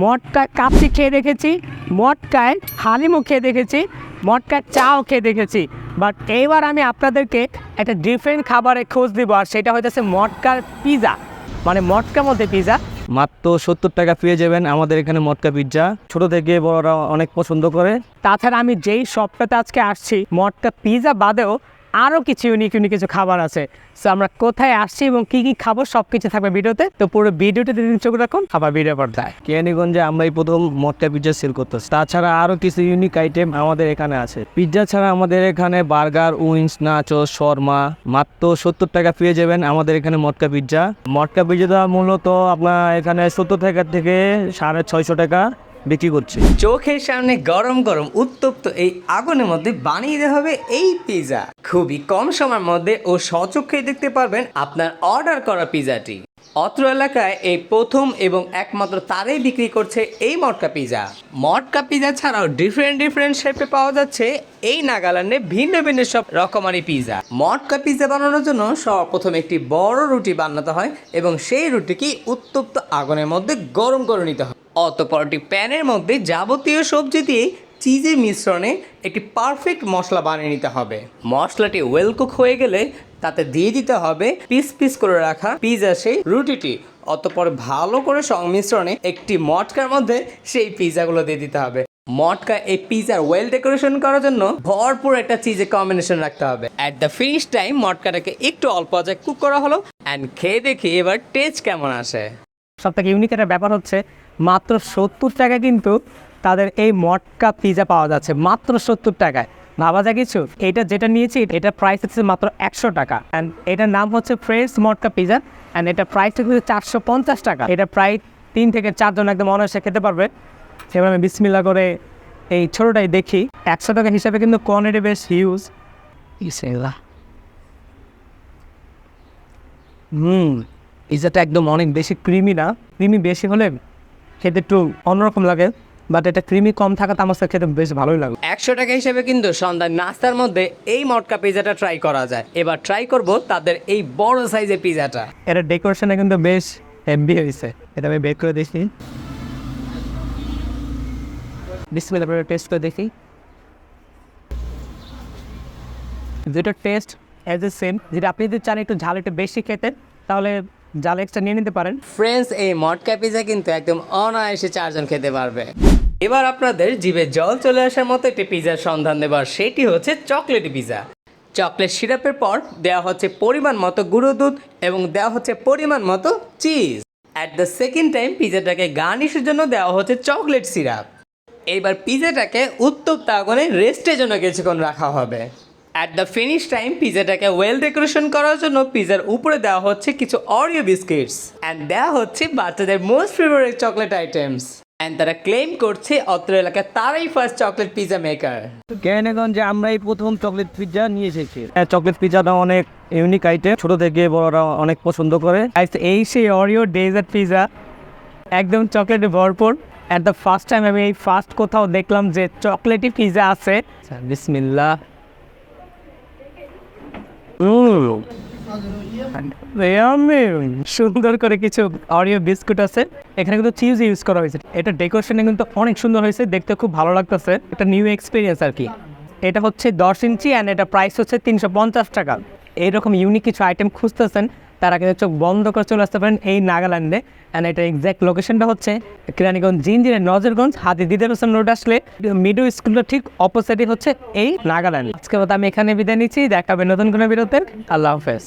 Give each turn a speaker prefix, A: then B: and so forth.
A: মটকায় কাপসি খেয়ে দেখেছি, মটকায় হালিমও খেয়ে দেখেছি, মটকায় চাও খেয়ে দেখেছি। বাট এইবার আমি আপনাদেরকে একটা ডিফারেন্ট খাবারের খোঁজ দিব, আর সেটা হইতেছে মটকার পিৎজা, মানে মটকার মধ্যে পিৎজা।
B: মাত্র 70 টাকা পেয়ে যাবেন আমাদের এখানে মটকা পিৎজা। ছোট থেকে বড়রা অনেক পছন্দ করে।
A: তাছাড়া আমি যেই শপটাতে আজকে আসছি, মটকা পিৎজা বাদেও আরও কিছু ইউনিক কিছু খাবার আছে। সো আমরা কোথায় আসছি এবং কী কী খাবো সব কিছু থাকবে ভিডিওতে। তো পুরো ভিডিওতে দিন চোখ রাখুন, আবার ভিডিও পর্দায়।
B: কেরানীগঞ্জে আমরাই প্রথম মটকা পিৎজা সেল করতেছি। তাছাড়া আরও কিছু ইউনিক আইটেম আমাদের এখানে আছে। পিৎজা ছাড়া আমাদের এখানে বার্গার, উইংস, নাচোস, শর্মা মাত্র 70 টাকা পেয়ে যাবেন আমাদের এখানে মটকা পিৎজা। মটকা পিৎজাটা মূলত আপনার এখানে 70 টাকা থেকে 650 টাকা বিক্রি করছে।
C: চোখের সামনে গরম গরম উত্তপ্ত এই আগুনের মধ্যে বানিয়ে দেওয়া হবে এই পিৎজা। খুবই কম সময়ের মধ্যে ও স্বচক্ষে দেখতে পারবেন আপনার অর্ডার করা পিৎজাটি। অত্র এলাকায় এই প্রথম এবং একমাত্র তারাই বিক্রি করছে এই মটকা পিৎজা। মটকা পিৎজা ছাড়াও ডিফারেন্ট শেপে পাওয়া যাচ্ছে এই নাগাল্যান্ডে ভিন্ন ভিন্ন সব রকমারি পিৎজা। মটকা পিৎজা বানানোর জন্য সর্বপ্রথম একটি বড় রুটি বানাতে হয় এবং সেই রুটিকে উত্তপ্ত আগুনের মধ্যে গরম করে নিতে হয়। অতঃপর একটি প্যানের মধ্যে যাবতীয় সবজি দিয়ে চিজের মিশ্রণে একটি পারফেক্ট মশলা বানিয়ে নিতে হবে। মশলাটি ওয়েল কুক হয়ে গেলে তাতে দিয়ে দিতে হবে পিস পিস করে রাখা পিৎজা সেই রুটিটি। অতঃপর ভালো করে সংমিশ্রণে একটি মটকার মধ্যে সেই পিৎজাগুলো দিয়ে দিতে হবে। মটকা এই পিৎজার ওয়েল ডেকোরেশন করার জন্য ভরপুর একটা চিজের কম্বিনেশন রাখতে হবে। অ্যাট দ্য ফিনিশ টাইম মটকাটাকে একটু অল্প আঁচে কুক করা হলো। অ্যান্ড খেয়ে দেখি এবার টেস্ট কেমন আসে।
A: সব থেকে ইউনিক একটা ব্যাপার হচ্ছে মাত্র 70 টাকা কিন্তু তাদের এই মটকা পিৎজা পাওয়া যাচ্ছে, মাত্র 70 টাকায়। ভাবা যায় কিছু, এটা যেটা নিয়েছি এটার প্রাইস হচ্ছে মাত্র 100 টাকা। অ্যান্ড এটার নাম হচ্ছে ফ্রেশ মটকা পিৎজা। অ্যান্ড এটা প্রাইস হচ্ছে 450 টাকা। এটা প্রায় 3 থেকে 4 জন একদম অনায়াসে খেতে পারবে। সেভাবে আমি বিসমিল্লাহ করে এই ছোটোটাই দেখি। 100 টাকা হিসাবে কিন্তু কোয়ান্টিটি বেশ হিউজ। পিৎজাটা একদম অনেক বেশি ক্রিমি না, ক্রিমি বেশি হলে খেতে একটু অন্যরকম লাগে, বাট এটা ক্রিমি কম থাকাতে আমার সাথে খেতে বেশ ভালোই লাগে।
C: 100 টাকা হিসেবে কিন্তু সন্ধ্যার নাস্তার মধ্যে এই মটকা পিৎজাটা ট্রাই করা যায়। এবার ট্রাই করব তাদের এই বড় সাইজের পিৎজাটা।
A: এটা ডেকোরেশনে কিন্তু বেশ হেভি হয়েছে। এটা আমি বের করে দেখি, বিসমিল্লাহ করে টেস্ট করে দেখি। যেটা টেস্ট অ্যাজ এ সেম, যেটা আপনি যদি চান একটু ঝাল একটু বেশি খেতে তাহলে ঝাল এক্সট্রা নিয়ে নিতে পারেন।
C: ফ্রেন্ডস, এই মটকা পিৎজা কিন্তু একদম অনায়াসে 4 জন খেতে পারবে। এবার আপনাদের জিভে জল চলে আসার মতো একটি পিৎজার সন্ধান দেবার, সেটি হচ্ছে চকলেটি পিৎজা। চকলেট সিরাপের পর দেওয়া হচ্ছে পরিমাণ মতো গুঁড়ো দুধ এবং দেওয়া হচ্ছে পরিমাণ মতো cheese. At the second time পিৎজাটাকে গার্নিশের জন্য দেওয়া হচ্ছে চকলেট সিরাপ। এইবার পিৎজাটাকে উত্তপ্ত আগুনে রেস্টের জন্য কিছুক্ষণ রাখা হবে। অ্যাট দ্য ফিনিশ টাইম পিৎজাটাকে ওয়েল ডেকোরেশন করার জন্য পিৎজার উপরে দেওয়া হচ্ছে কিছু অরিও বিস্কিটস অ্যান্ড দেওয়া হচ্ছে বাচ্চাদের most favourite chocolate items. And তারা ক্লেম করছে অত্র এলাকায় তারাই ফার্স্ট চকলেট পিৎজা মেকার।
B: কেরানীগঞ্জে আমরাই প্রথম চকলেট পিৎজা নিয়ে এসেছি। চকলেট পিৎজাটা অনেক ইউনিক আইটেম, ছোট থেকে বড়রা অনেক পছন্দ করে।
A: এই সেই অরিও ডেজার্ট পিৎজা, একদম চকলেটে ভরপুর। অ্যাট দ্য ফার্স্ট টাইম আমি এই ফার্স্ট কোথাও দেখলাম যে চকলেটি পিৎজা আছে। বিসমিল্লাহ। সুন্দর করে কিছু অরিও বিস্কুট আছে, এখানে কিন্তু চিজ ইউজ করা হয়েছে। এটা ডেকোরেশনে কিন্তু অনেক সুন্দর হয়েছে, দেখতে খুব ভালো লাগতেছে। একটা নিউ এক্সপিরিয়েন্স আর কি। এটা হচ্ছে 10 ইঞ্চি অ্যান্ড এটা প্রাইস হচ্ছে 350 টাকা। এইরকম ইউনিক কিছু আইটেম খুঁজতেছেন তারা কিন্তু চোখ বন্ধ করে চলে আসতে পারেন এই নাগাল্যান্ডে। অ্যান্ড এটা এক্স্যাক্ট লোকেশনটা হচ্ছে কেরানীগঞ্জ জিঞ্জিরের নজরগঞ্জ হাতি দিদার হোসেন রোড আসলে মিডো স্কুলের ঠিক অপোজিটই হচ্ছে এই নাগাল্যান্ড। আজকে আমি এখানে বিদায় নিচ্ছি, দেখাবে নতুন কোনো বিরতির। আল্লাহ হাফেজ।